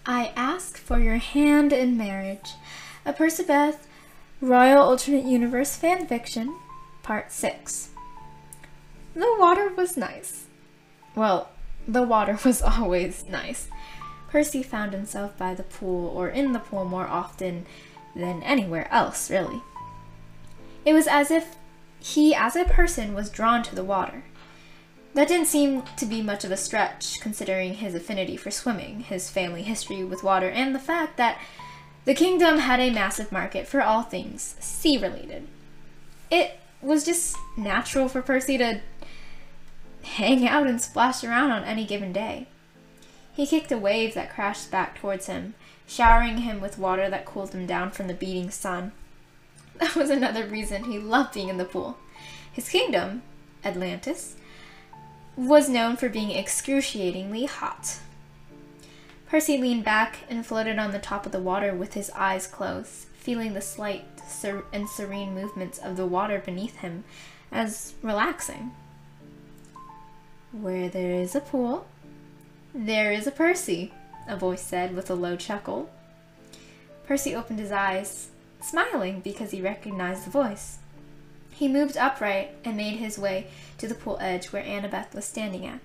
I ask for your hand in marriage. A Percy Beth Royal Alternate Universe fanfiction, Part 6. The water was nice. Well, the water was always nice. Percy found himself by the pool or in the pool more often than anywhere else, really. It was as if he, as a person, was drawn to the water. That didn't seem to be much of a stretch, considering his affinity for swimming, his family history with water, and the fact that the kingdom had a massive market for all things sea-related. It was just natural for Percy to hang out and splash around on any given day. He kicked a wave that crashed back towards him, showering him with water that cooled him down from the beating sun. That was another reason he loved being in the pool. His kingdom, Atlantis, was known for being excruciatingly hot. Percy leaned back and floated on the top of the water with his eyes closed, feeling the slight and serene movements of the water beneath him as relaxing. Where there is a pool, there is a Percy, a voice said with a low chuckle. Percy opened his eyes, smiling because he recognized the voice. He moved upright and made his way to the pool edge where Annabeth was standing at.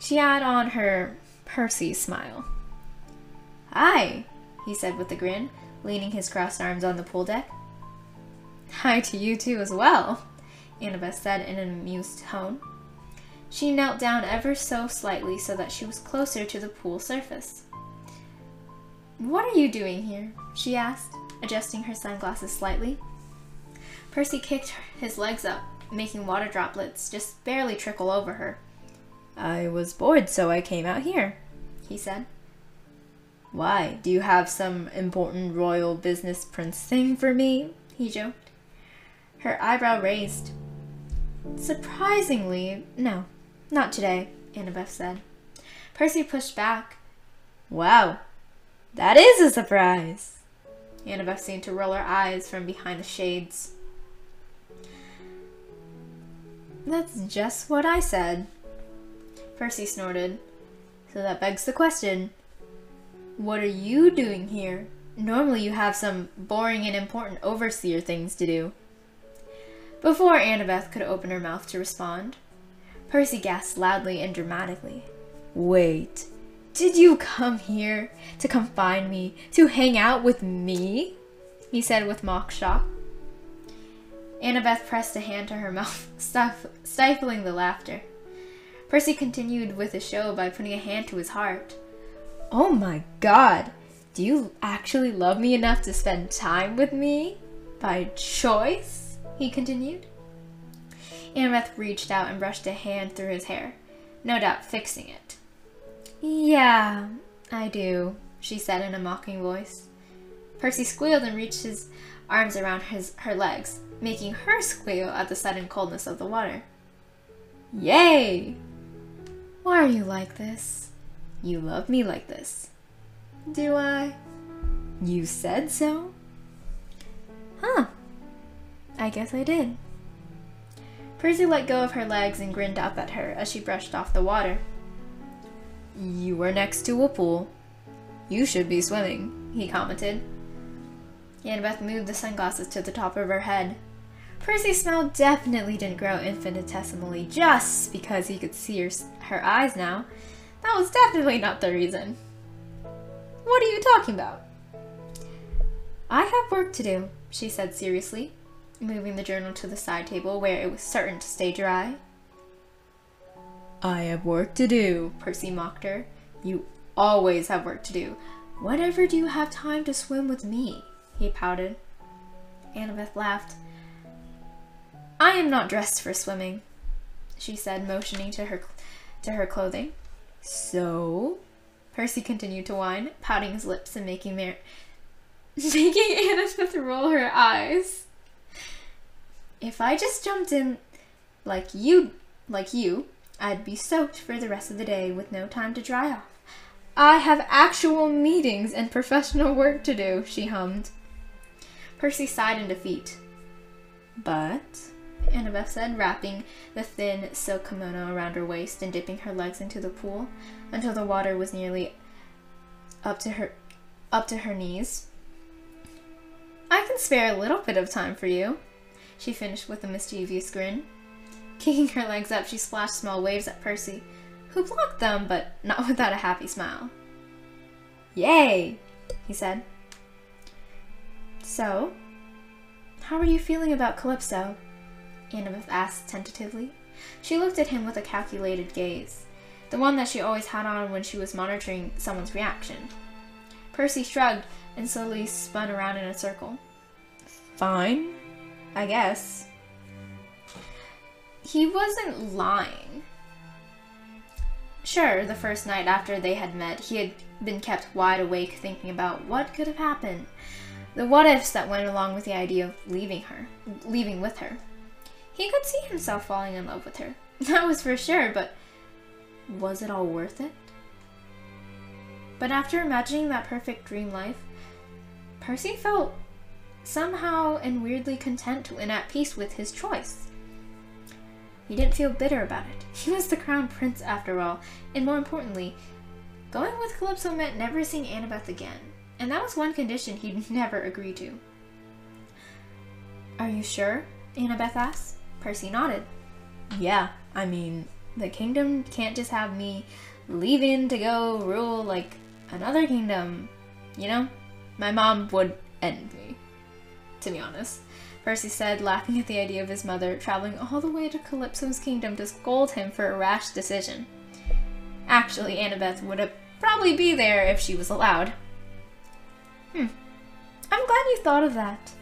She had on her Percy smile. "Hi," he said with a grin, leaning his crossed arms on the pool deck. "Hi to you too as well," Annabeth said in an amused tone. She knelt down ever so slightly so that she was closer to the pool surface. "What are you doing here?" she asked, adjusting her sunglasses slightly. Percy kicked his legs up, making water droplets just barely trickle over her. "I was bored, so I came out here," he said. "Why, do you have some important royal business prince thing for me?" he joked. Her eyebrow raised. "Surprisingly, no, not today," Annabeth said. Percy pushed back. "Wow, that is a surprise." Annabeth seemed to roll her eyes from behind the shades. "That's just what I said." Percy snorted. "So that begs the question. What are you doing here? Normally you have some boring and important overseer things to do." Before Annabeth could open her mouth to respond, Percy gasped loudly and dramatically. "Wait, did you come here to confine me, to hang out with me?" he said with mock shock. Annabeth pressed a hand to her mouth, stifling the laughter. Percy continued with the show by putting a hand to his heart. "Oh my God, do you actually love me enough to spend time with me? By choice?" he continued. Annabeth reached out and brushed a hand through his hair, no doubt fixing it. "Yeah, I do," she said in a mocking voice. Percy squealed and reached his arms around her legs, making her squeal at the sudden coldness of the water. "Yay! Why are you like this? You love me like this." "Do I?" "You said so." "Huh. I guess I did." Percy let go of her legs and grinned up at her as she brushed off the water. "You were next to a pool. You should be swimming," he commented. Annabeth moved the sunglasses to the top of her head. Percy's smile definitely didn't grow infinitesimally just because he could see her eyes now. That was definitely not the reason. "What are you talking about?" "I have work to do," she said seriously, moving the journal to the side table where it was certain to stay dry. "I have work to do," Percy mocked her. "You always have work to do. Whenever do you have time to swim with me?" he pouted. Annabeth laughed. "I am not dressed for swimming," she said, motioning to her clothing. "So?" Percy continued to whine, pouting his lips and making Annabeth roll her eyes. "If I just jumped in like you, I'd be soaked for the rest of the day with no time to dry off. I have actual meetings and professional work to do," she hummed. Percy sighed in defeat. "But," Annabeth said, wrapping the thin silk kimono around her waist and dipping her legs into the pool until the water was nearly up to her knees. I can spare a little bit of time for you, she finished with a mischievous grin. Kicking her legs up, she splashed small waves at Percy, who blocked them, but not without a happy smile. Yay, he said. So, how are you feeling about Calypso? Annabeth asked tentatively. She looked at him with a calculated gaze, the one that she always had on when she was monitoring someone's reaction. Percy shrugged and slowly spun around in a circle. Fine, I guess. He wasn't lying. Sure, the first night after they had met, he had been kept wide awake thinking about what could have happened, the what-ifs that went along with the idea of leaving with her. He could see himself falling in love with her, that was for sure, but was it all worth it? But after imagining that perfect dream life, Percy felt somehow and weirdly content and at peace with his choice. He didn't feel bitter about it. He was the crown prince after all, and more importantly, going with Calypso meant never seeing Annabeth again, and that was one condition he'd never agree to. Are you sure? Annabeth asked. Percy nodded. Yeah, I mean, the kingdom can't just have me leaving to go rule like another kingdom, you know? My mom would end me, to be honest, Percy said, laughing at the idea of his mother traveling all the way to Calypso's kingdom to scold him for a rash decision. Actually, Annabeth would probably be there if she was allowed. I'm glad you thought of that.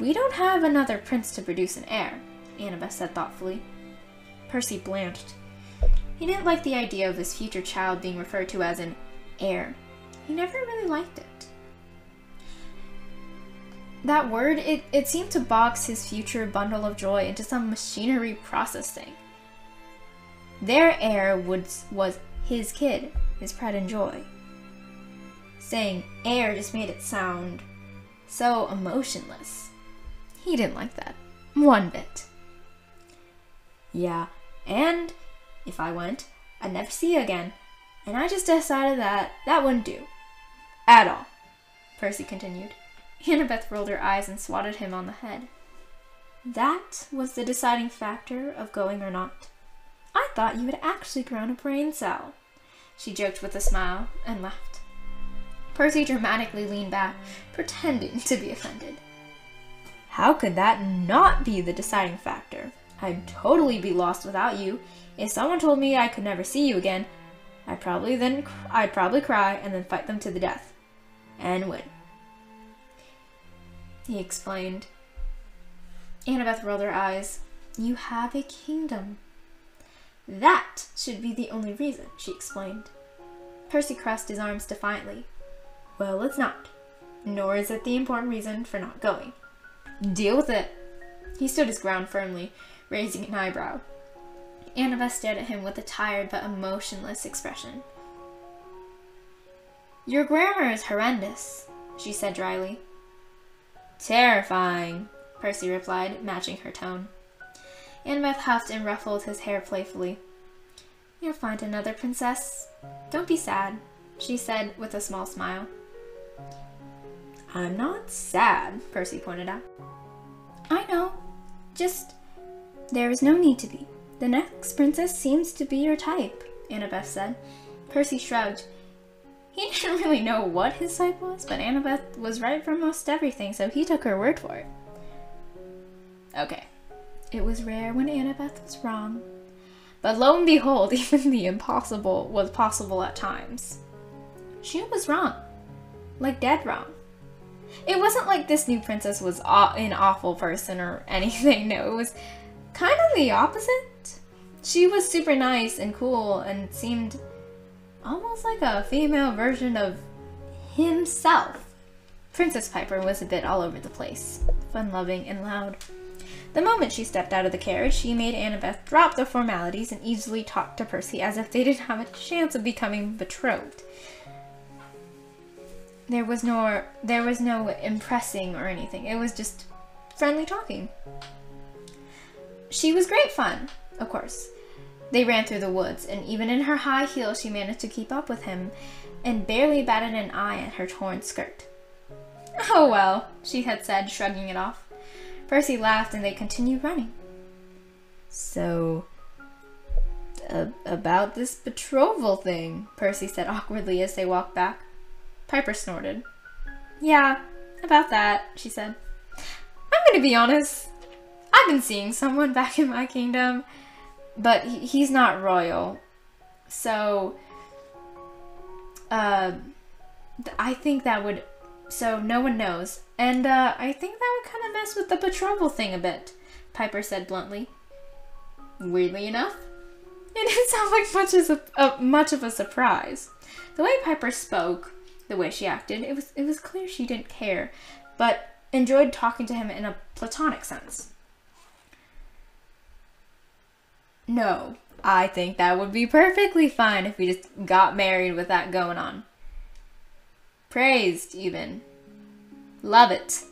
We don't have another prince to produce an heir, Annabeth said thoughtfully. Percy blanched. He didn't like the idea of his future child being referred to as an heir. He never really liked it. That word, it seemed to box his future bundle of joy into some machinery processing. Their heir was his kid, his pride and joy. Saying heir just made it sound so emotionless. He didn't like that. One bit. Yeah, and if I went, I'd never see you again. And I just decided that wouldn't do. At all, Percy continued. Annabeth rolled her eyes and swatted him on the head. That was the deciding factor of going or not. I thought you had actually grown a brain cell. She joked with a smile and laughed. Percy dramatically leaned back, pretending to be offended. How could that not be the deciding factor? I'd totally be lost without you. If someone told me I could never see you again, I'd probably cry and then fight them to the death. And win. He explained. Annabeth rolled her eyes. You have a kingdom. That should be the only reason, she explained. Percy crossed his arms defiantly. Well, it's not. Nor is it the important reason for not going. Deal with it. He stood his ground firmly, raising an eyebrow. Annabeth stared at him with a tired but emotionless expression. Your grammar is horrendous, she said dryly. Terrifying, Percy replied, matching her tone. Annabeth huffed and ruffled his hair playfully. You'll find another princess. Don't be sad, she said with a small smile. I'm not sad, Percy pointed out. I know. Just, there is no need to be. The next princess seems to be your type, Annabeth said. Percy shrugged. He didn't really know what his type was, but Annabeth was right for most everything, so he took her word for it. Okay. It was rare when Annabeth was wrong. But lo and behold, even the impossible was possible at times. She was wrong. Like dead wrong. It wasn't like this new princess was an awful person or anything. No, it was kind of the opposite. She was super nice and cool and seemed almost like a female version of himself. Princess Piper was a bit all over the place, fun-loving and loud. The moment she stepped out of the carriage, she made Annabeth drop the formalities and easily talk to Percy as if they didn't have a chance of becoming betrothed. There was no impressing or anything. It was just friendly talking. She was great fun, of course. They ran through the woods, and even in her high heels she managed to keep up with him and barely batted an eye at her torn skirt. "Oh well," she had said, shrugging it off. Percy laughed and they continued running. "So, about this betrothal thing," Percy said awkwardly as they walked back. Piper snorted. "Yeah, about that," she said. "I'm gonna be honest. I've been seeing someone back in my kingdom, but he's not royal. So, I think that would... So no one knows. And, I think that would kind of mess with the betrothal thing a bit," Piper said bluntly. Weirdly enough, it didn't sound like much of a surprise. The way Piper spoke, the way she acted, it was clear she didn't care, but enjoyed talking to him in a platonic sense. "No, I think that would be perfectly fine if we just got married with that going on. Praised, even. Love it,"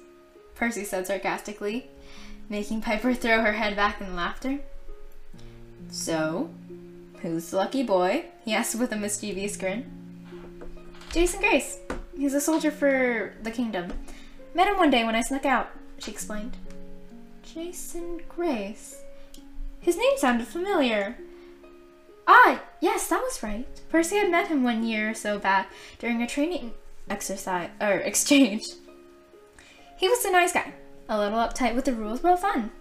Percy said sarcastically, making Piper throw her head back in laughter. "So, who's the lucky boy?" he asked with a mischievous grin. "Jason Grace. He's a soldier for the kingdom. Met him one day when I snuck out," she explained. Jason Grace. His name sounded familiar. Ah, yes, that was right. Percy had met him 1 year or so back during a training exchange. He was a nice guy, a little uptight with the rules, but fun.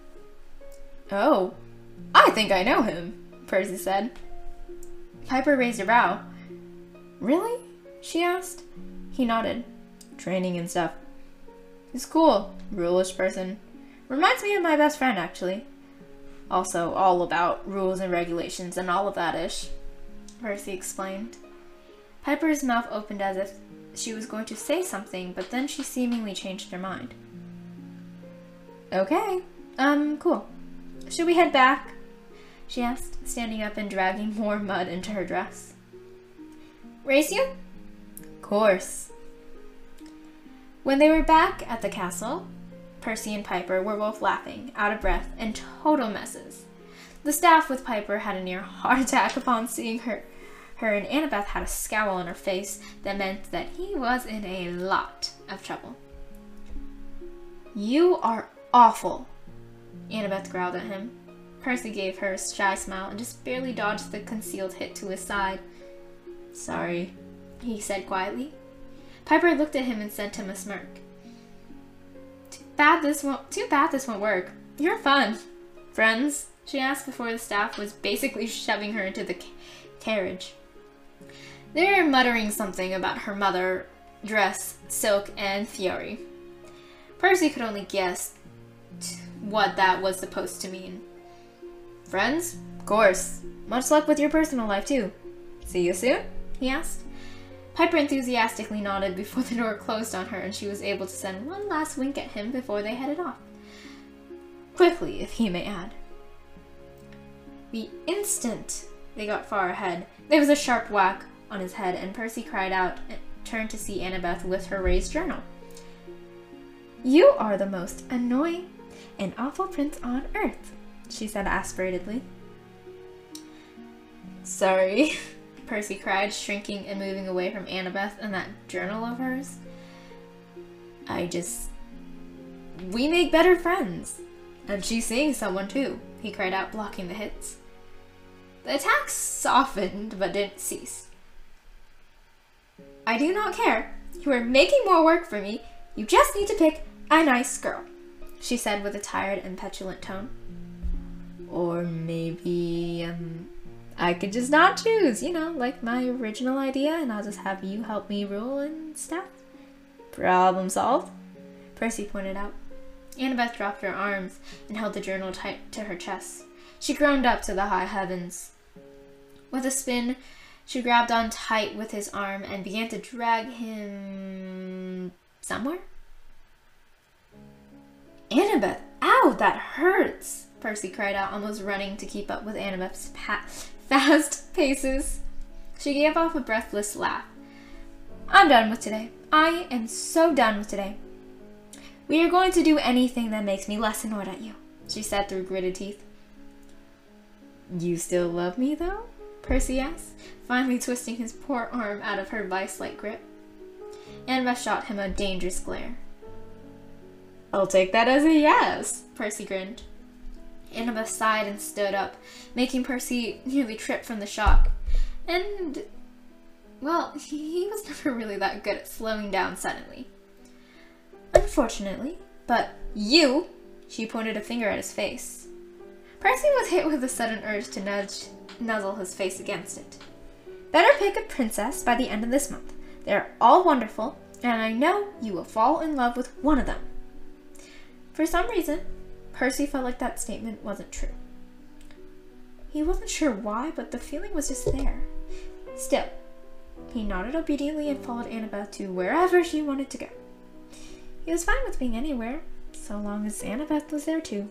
"Oh, I think I know him," Percy said. Piper raised a brow. "Really?" she asked. He nodded. "Training and stuff. He's cool, rule-ish person. Reminds me of my best friend, actually. Also all about rules and regulations and all of that-ish," Percy explained. Piper's mouth opened as if she was going to say something, but then she seemingly changed her mind. "Okay, cool. Should we head back?" she asked, standing up and dragging more mud into her dress. "Race you?" "Course." When they were back at the castle, Percy and Piper were both laughing, out of breath, and total messes. The staff with Piper had a near heart attack upon seeing her, and Annabeth had a scowl on her face that meant that he was in a lot of trouble. "You are awful," Annabeth growled at him. Percy gave her a shy smile and just barely dodged the concealed hit to his side. "Sorry," he said quietly. Piper looked at him and sent him a smirk. Too bad this won't work. You're fun. Friends?" she asked before the staff was basically shoving her into the carriage. They were muttering something about her mother, dress, silk, and fury. Percy could only guess what that was supposed to mean. "Friends? Of course. Much luck with your personal life, too. See you soon?" he asked. Piper enthusiastically nodded before the door closed on her, and she was able to send one last wink at him before they headed off. Quickly, if he may add. The instant they got far ahead, there was a sharp whack on his head, and Percy cried out and turned to see Annabeth with her raised journal. "You are the most annoying and awful prince on earth," she said aspiratedly. "Sorry," Percy cried, shrinking and moving away from Annabeth and that journal of hers. We make better friends. And she's seeing someone too," he cried out, blocking the hits. The attack softened but didn't cease. "I do not care. You are making more work for me. You just need to pick a nice girl," she said with a tired and petulant tone. "Or maybe, I could just not choose, like my original idea, and I'll just have you help me rule and stuff." "Problem solved," Percy pointed out. Annabeth dropped her arms and held the journal tight to her chest. She groaned up to the high heavens. With a spin, she grabbed on tight with his arm and began to drag him somewhere. "Annabeth, ow, that hurts!" Percy cried out, almost running to keep up with Annabeth's fast paces. She gave off a breathless laugh. "I'm done with today. I am so done with today. We are going to do anything that makes me less annoyed at you," she said through gritted teeth. You still love me, though? Percy asked, finally twisting his poor arm out of her vice-like grip. Annabeth shot him a dangerous glare. I'll take that as a yes, Percy grinned. Annabeth sighed and stood up, making Percy nearly trip from the shock. And, well, he was never really that good at slowing down suddenly. Unfortunately, but you, she pointed a finger at his face. Percy was hit with a sudden urge to nuzzle his face against it. Better pick a princess by the end of this month. They're all wonderful, and I know you will fall in love with one of them. For some reason, Percy felt like that statement wasn't true. He wasn't sure why, but the feeling was just there. Still, he nodded obediently and followed Annabeth to wherever she wanted to go. He was fine with being anywhere, so long as Annabeth was there too.